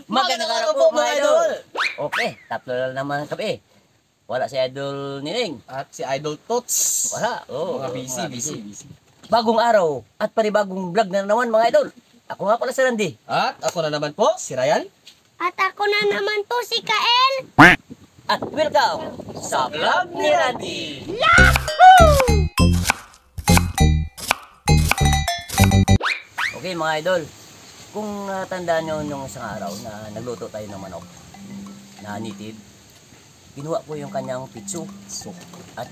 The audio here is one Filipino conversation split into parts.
Magandang araw po mga idol. Okay, tatlo na naman kami. Wala si Idol Nining. At si Idol Tots. Wala. Mga busy. Bagong araw at panibagong vlog na naman mga idol. Ako nga pala si Randy. At ako na naman po, si Ryan. At ako na naman po si Kael. At welcome sa vlog ni Randy. Okay mga idol, kung tandaan nyo nung isang araw na nagluto tayo ng manok na native, ginawa ko yung kanyang pitso at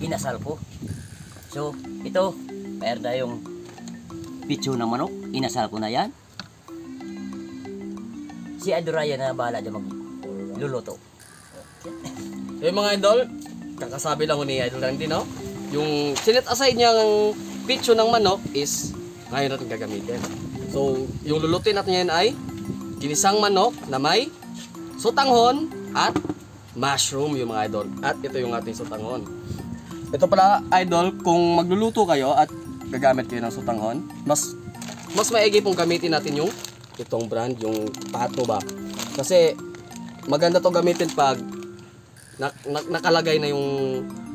inasal ko. So ito, mayroon tayong pitso ng manok, inasal ko na yan. Si Idol Ryan na bahala dyan magluluto. Yung mga idol, kakasabi lang ko ni Idol Randy, no? Yung sinet aside niyang pitso ng manok is ngayon natin gagamitin. So, yung lulutuin natin yan ay ginisang manok na may sutanghon at mushroom yung mga idol. At ito yung ating sutanghon. Ito pala idol, kung magluluto kayo at gagamit kayo ng sutanghon, mas maigi pong gamitin natin yung itong brand, yung Pato ba. Kasi maganda to gamitin pag nakalagay na yung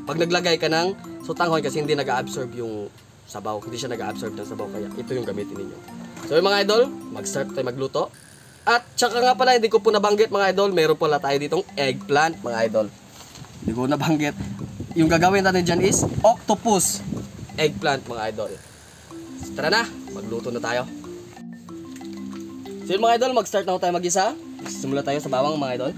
pag naglagay ka ng sutanghon kasi hindi nag-absorb yung sabaw, hindi siya nag-absorb ng sabaw, kaya ito yung gamitin ninyo. So yung mga idol, mag-start tayo magluto. At tsaka nga pala, hindi ko po nabanggit mga idol, meron pala tayo ditong eggplant mga idol. Hindi ko nabanggit. Yung gagawin natin dyan is octopus eggplant mga idol. So, tara na, magluto na tayo. So yung mga idol, mag-start na tayo mag-isa. Simula tayo sa bawang mga idol.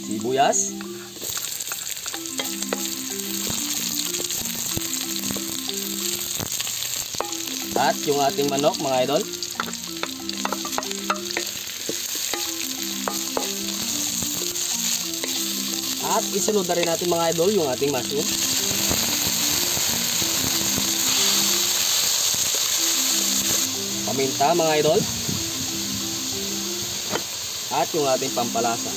Sibuyas. At yung ating manok mga idol. At isunod na rin natin mga idol yung ating mushroom. Paminta mga idol. At yung ating pampalasa.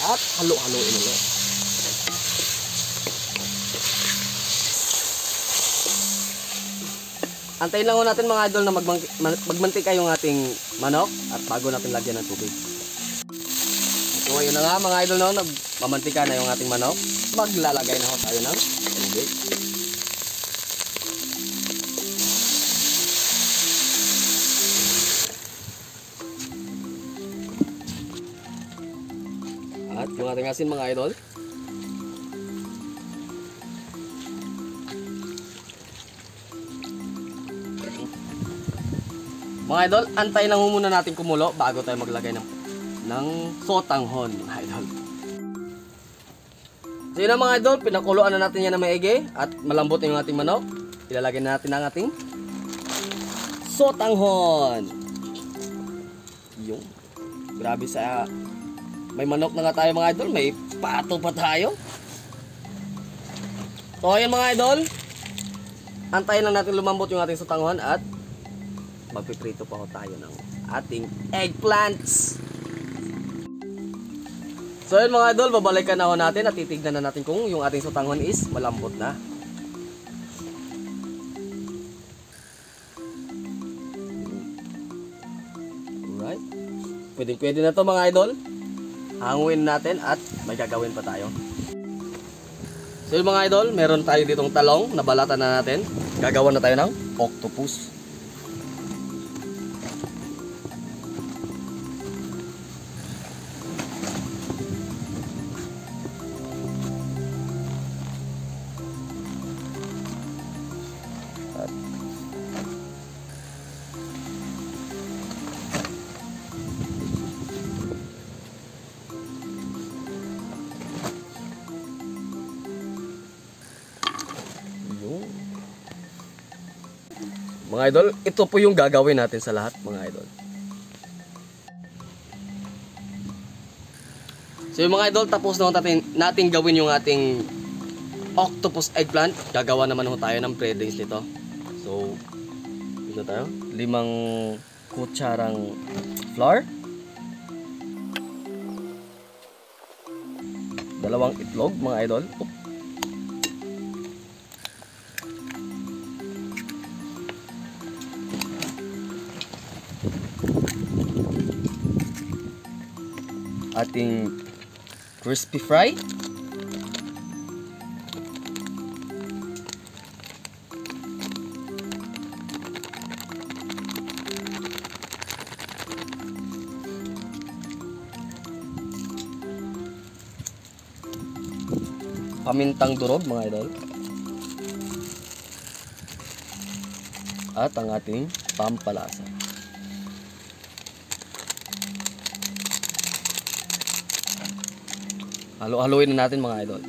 At halo-haloin ulit. Antayin lang natin mga idol na magmantika yung ating manok at bago natin lagyan ng tubig. So ngayon na nga mga idol, no, nagmamantika na yung ating manok. Maglalagay na ho tayo ng tubig. At yung ating asin mga idol. Mga idol, antayin lang muna natin kumulo bago tayo maglagay ng sotanghon mga idol. So yun na mga idol, pinakuluan na natin yan na maigi at malambot na yung ating manok. Ilalagay na natin ang ating sotanghon. Yung grabe sa may manok na nga tayo mga idol, may pato pa tayo. So ayan mga idol, antayin lang natin lumambot yung ating sotanghon at magpiprito pa ho tayo ng ating eggplants. So yun mga idol, babalikan na ho natin at titignan na natin kung yung ating sotanghon is malambot na. Alright, pwede na to mga idol. Hanguin natin at may gagawin pa tayo. So yun mga idol, meron tayo ditong talong, nabalatan na natin. Gagawa na tayo ng octopus. Mga idol, ito po yung gagawin natin sa lahat mga idol. So yung mga idol, tapos na natin gawin yung ating octopus eggplant. Gagawa naman ho tayo ng breadings nito. So, dito tayo. 5 kutsarang flour, 2 itlog mga idol. Ating crispy fry. Pamintang durog mga idol. At ang ating pampalasa. Halo-haloin na natin mga idol.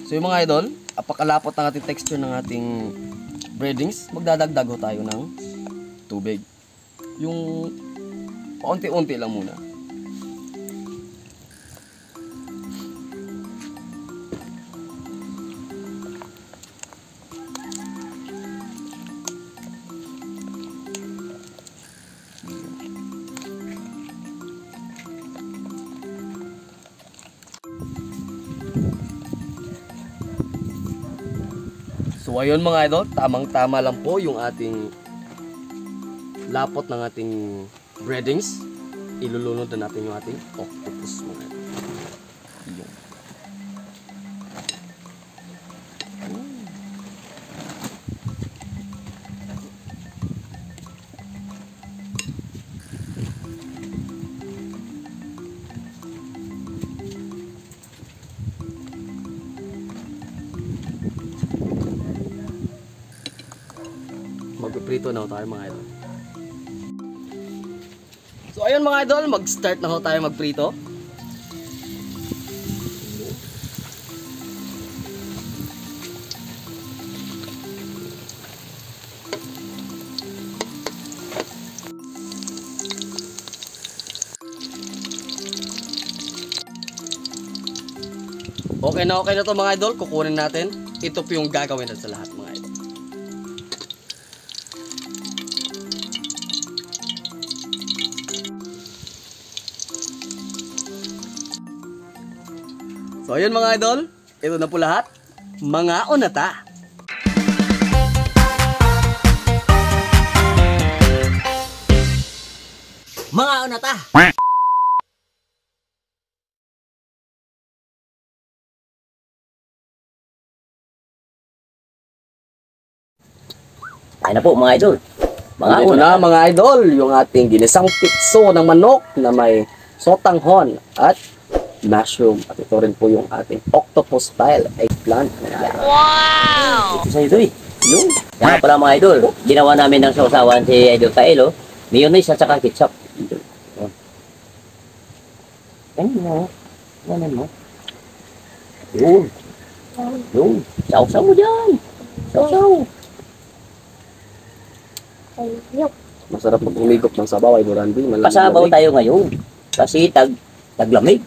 So yung mga idol, apakalapot ng ating texture ng ating breadings, magdadagdag ho tayo ng tubig. Yung paunti-unti lang muna. So ayun mga idol, tamang-tama lang po yung ating lapot ng ating breadings. Ilulunod na natin yung ating octopus mga idol. Yun. Magpiprito na ho tayo mga idol. So ayun mga idol, mag-start na ho tayo magprito. Okay na to mga idol, kukunin natin. Ito po yung gagawin natin sa lahat mga idol. So ayun mga idol, ito na po lahat. Mga onata. Mga onata! Ay na po mga idol. Mga Ito onata. na mga idol, yung ating ginisang pitso ng manok na may sotanghon at mushroom. At ito rin po yung ating octopus style eggplant. Ito sa ito eh. Yung. Kaya pala mga idol, ginawa namin ng sausawan si Idol Kaelo. Mayonnaise at saka ketchup. Ano mo? Ano mo? Yun. Yun. Sausaw mo dyan. Sausaw. Ayok. Masarap pag umigop ng sabaw ay Randy. Pasabaw tayo ngayon. Kasi taglamig.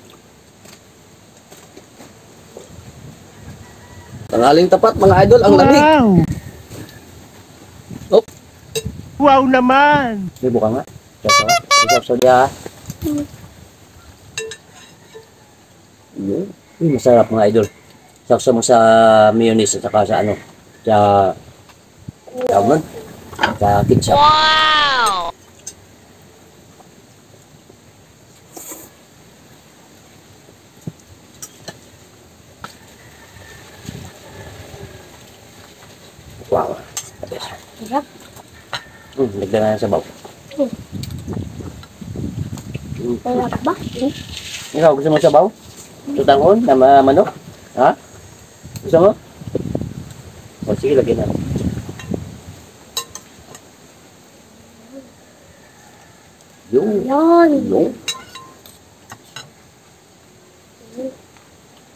Tanghaling tapat mga idol, ang lamig. Wow! Op. Wow naman! May buka nga. Sausaw dia. Yun. Masarap mga idol. Sausaw mo sa mayonnaise at saka sa ano. Sa tawag nun? Sa ketchup. Wow. Sarap. Lagyan na ng sabaw. Sarap ba? Ikaw, gusto mo sabaw? Tutangon na manok? Ha? Gusto mo? O sige, lagyan na. Yung. Yan. Yung.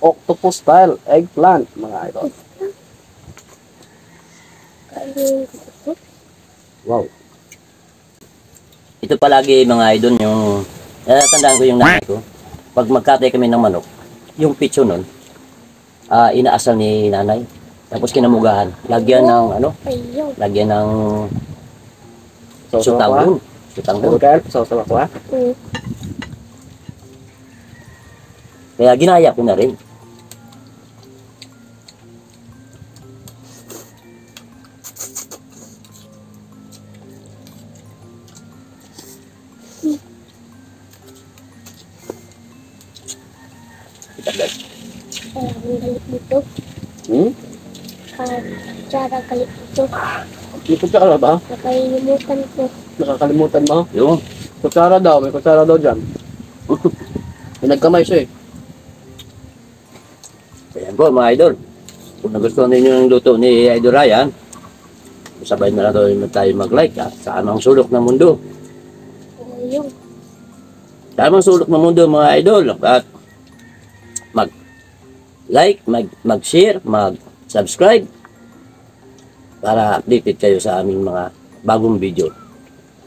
Octopus style eggplant mga idol. Wow. Ito palagi mga idol yung natatandaan ko yung nanay ko. Pag magkatay kami ng manok, yung pitso nun, inaasal ni nanay. Tapos kinamugahan. Lagyan ng ano? Ayun. Lagyan ng Sausaw ako, sutanghon. Ano Sutanghon. kaya? Sausaw ako, ha? Kaya ginaya ko na rin. Kaya ang galit dito. Hmm? Tsara galit dito. May kutsara ba? Nakalimutan ko. Nakakalimutan mo? Yung, Kutsara daw, may kutsara daw dyan. May nagkamay siya eh. ayan po mga idol. Kung nagustuhan ninyo yung luto ni Idol Ryan, sabay na lang tayo mag-like sa anong sulok ng mundo. Ayun. Sa anong sulok ng mundo mga idol. At mag-like, mag-share, mag-subscribe para updated kayo sa aming mga bagong video.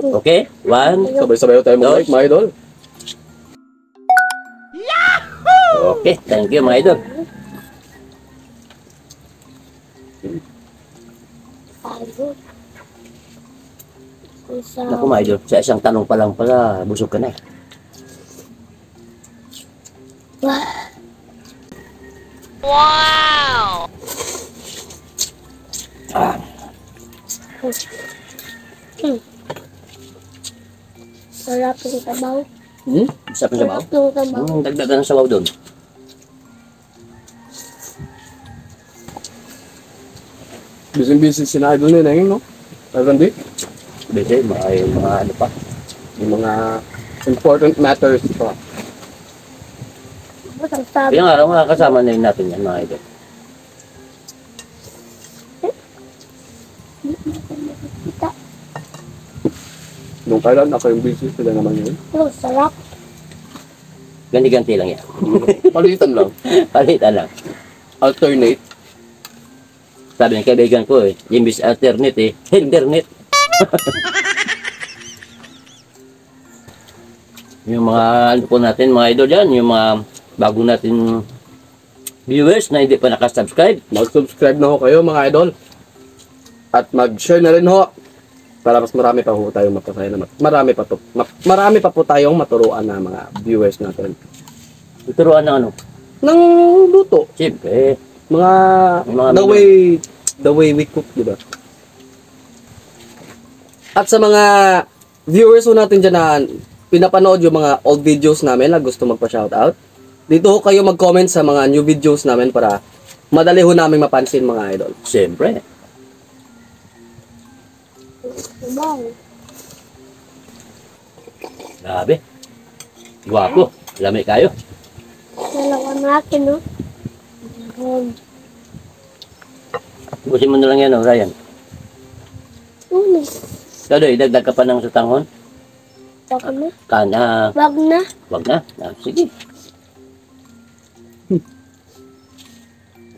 Okay? 1, Sabay-sabay tayo mag-like, mga idol. okay. Thank you mga idol. Ayun. Isa. Naku mga idol, sa isang tanong pa lang pala, busog ka na eh. Sarap yung tabaw. Hmm? Sarap ng sabaw? Sarap yung tabaw. Dagdagan ng sabaw doon. Busy-busy si na idol nila yun, no? Randy? Bete, mga ano pa. Yung mga important matters pa. Ang sabi. Ilang araw makakasama na rin natin yan mga idol. Nung kailan ako yung busy, sila naman yun. Ang sarap. Ganti-ganti lang yan. Palitan lang. Palitan lang. Alternate. Sabi ng kaibigan ko eh, imbis alternate eh, internet. Yung mga ano po natin, mga idol yan, yung mga bago natin viewers na hindi pa nakasubscribe. Mag-subscribe na ho kayo, mga idol. At mag-share na rin ho. Para mas marami pa ho tayong mapasaya na marami pa po tayong maturuan na mga viewers natin. Tuturuan ng ano? Nang luto. Siyempre, Mga Mga the way we cook, di ba? At sa mga viewers ho natin dyan na pinapanood yung mga old videos namin na gusto magpa-shoutout, dito ho kayo mag-comment sa mga new videos namin para madali ho namin mapansin, mga idol. siyempre. Tabaw. Grabe. Guwapo. Lamig kayo. Dalawa natin, no? Busin mo na lang yan, oh, Ryan. Uno. Kado, idagdag ka pa ng sutanghon? Wag na. Wag Wag na. na. Sige.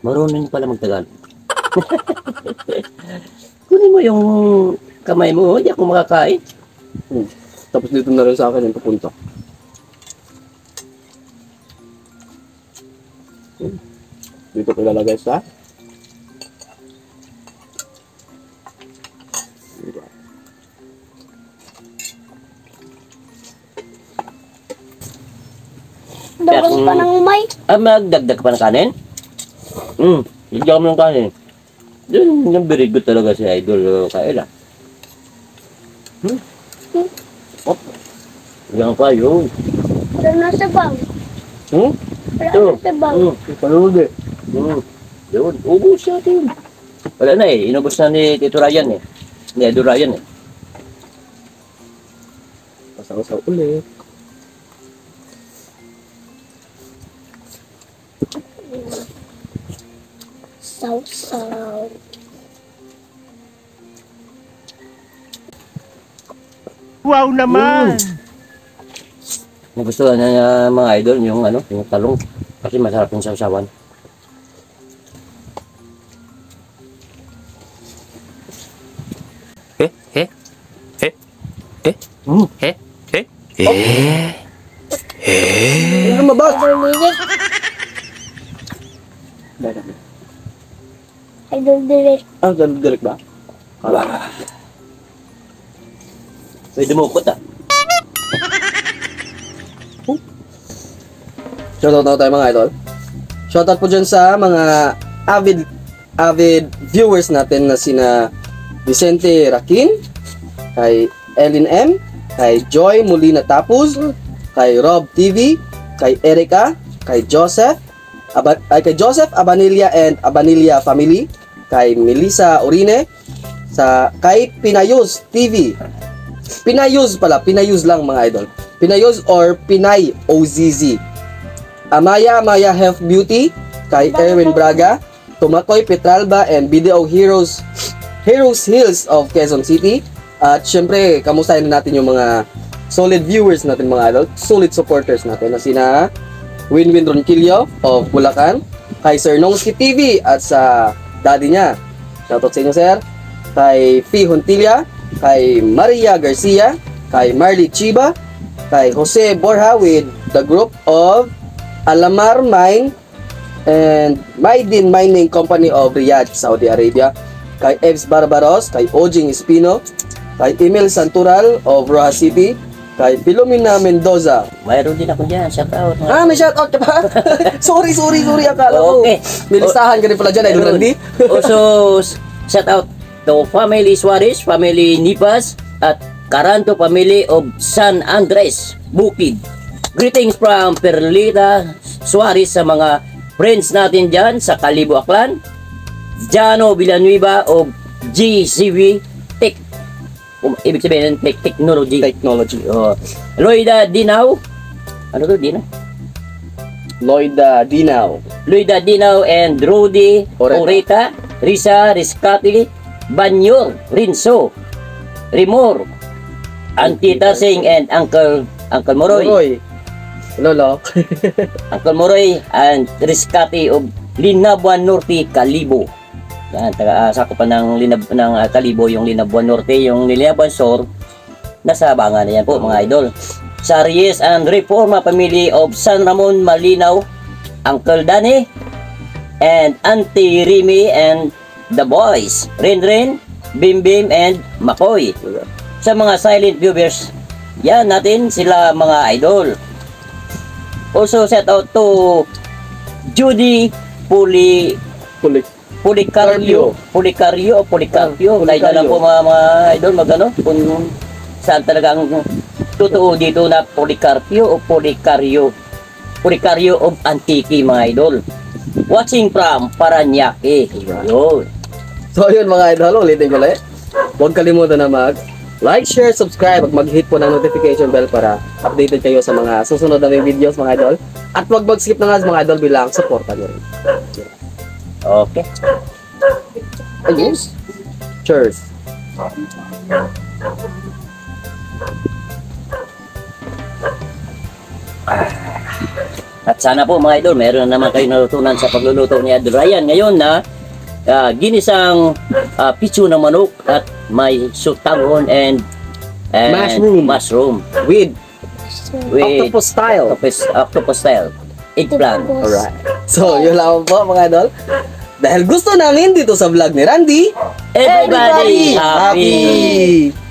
Marunong pala magtagal. Kunin mo yung kamay mo, hindi ako makakain. Tapos dito na rin sa akin yung pupunta. Dito ko ilalagay sa Dagang pa ng umay. Magdagdag ka pa ng kanin? Higyan mo ng kanin. Yun, yung very good talaga si Idol Kaela. Oh, higyan pa yun. Wala na sa bang. Wala Ito. na sa bang. panood eh. Yun, ubus natin. Wala na eh, inubos na ni Tito Ryan eh. Ni Idol Ryan eh. Pasaw-saw ulit. Saw-saw. Wow naman! Nagustuhan na mga idol yung ano, yung talong. Kasi masarap yung sawsawan. Ano mabas? Bumili. Dada. Idol Direct. Ah, ganun direct ba? Pwede mo ukot ah. Shoutout na tayo mga idol. Shoutout po dyan sa mga avid viewers natin na sina Vicente Raquin, kay Ellen M, kay Joy Molina Tapuz, kay Rob TV, kay Erica, kay Joseph, kay Joseph Abanilla and Abanilla Family, kay Melissa Orine, kay Pinayuz TV. Pinayuz pala, Pinayuz lang mga idol. Pinayuz or Pinay OZZ. Amaya Health Beauty, kay Erwin Braga, Tumakoy Petralba and Video Heroes Hills of Quezon City. At syempre, kamustahin natin yung mga solid viewers natin mga idol, solid supporters natin na sina Winwin Ronquillo of Bulacan, kay Sir Nongski TV at sa daddy niya. Shoutout sa inyo sir. Kay Fi Hontilla, kay Maria Garcia, kay Marley Chiba, kay Jose Borja with the group of Alamar Mine and Maidin Mining Company of Riyadh, Saudi Arabia, kay Evs Barbaros, kay Ojing Espino, kay Emil Santural of Rojas City, kay Filomena Mendoza. Mayroon din ako dyan. Shout out. Ah, may shoutout ka pa? sorry, akala ko. Okay. May listahan ka rin pala dyan, Idol Randy. Also, shout out to family Suarez, family Nipas, at Caranto family of San Andres, Bukid. Greetings from Perlita Suarez sa mga friends natin dyan sa Calibo, Aklan. Jano Villanueva of GCV Tech. Ibig sabihin, technology. Loida Dinaw. Ano to, Dinaw? Loida Dinaw and Rudy Oreta. Oreta, Risa Riscati, Banyor, Rinso, Rimor, Antita Singh and Uncle Moroy. Lolo. Uncle Moroy and Riscati of Linabuan Norte, Calibo. Yan, sakop pa ng Calibo, yung Linabuan Norte, yung Linabuan Sur, nasa Bangan na yan po mga idol. Saries and Reforma family of San Ramon, Malinaw, Uncle Danny, and Auntie Rimi and the boys, Rin, Bim and Makoy. Sa mga silent viewers, yan natin sila mga idol. Also shout out to Judy Policarpio. Dahil na lang po mga idol magano kung saan talaga ang totoo dito na Policarpio of Antique mga idol. Watching from Paranaque. Yun. So yun mga idol, ulitin ko ulit. Huwag kalimutan na like, share, subscribe at mag-hit po ng notification bell para updated kayo sa mga susunod na videos mga idol. At huwag mag-skip na nga mga idol bilang supporta nyo rin. Okay. Ayun. Cheers. At sana po mga idol, meron na naman kayo natutunan sa pagluluto ni Idol Ryan ngayon na ginisang picho ng manok at may sutangon and mushroom With octopus style eggplant. alright. So yun lang po mga idol. Dahil gusto namin dito sa vlog ni Randy, Everybody happy! happy!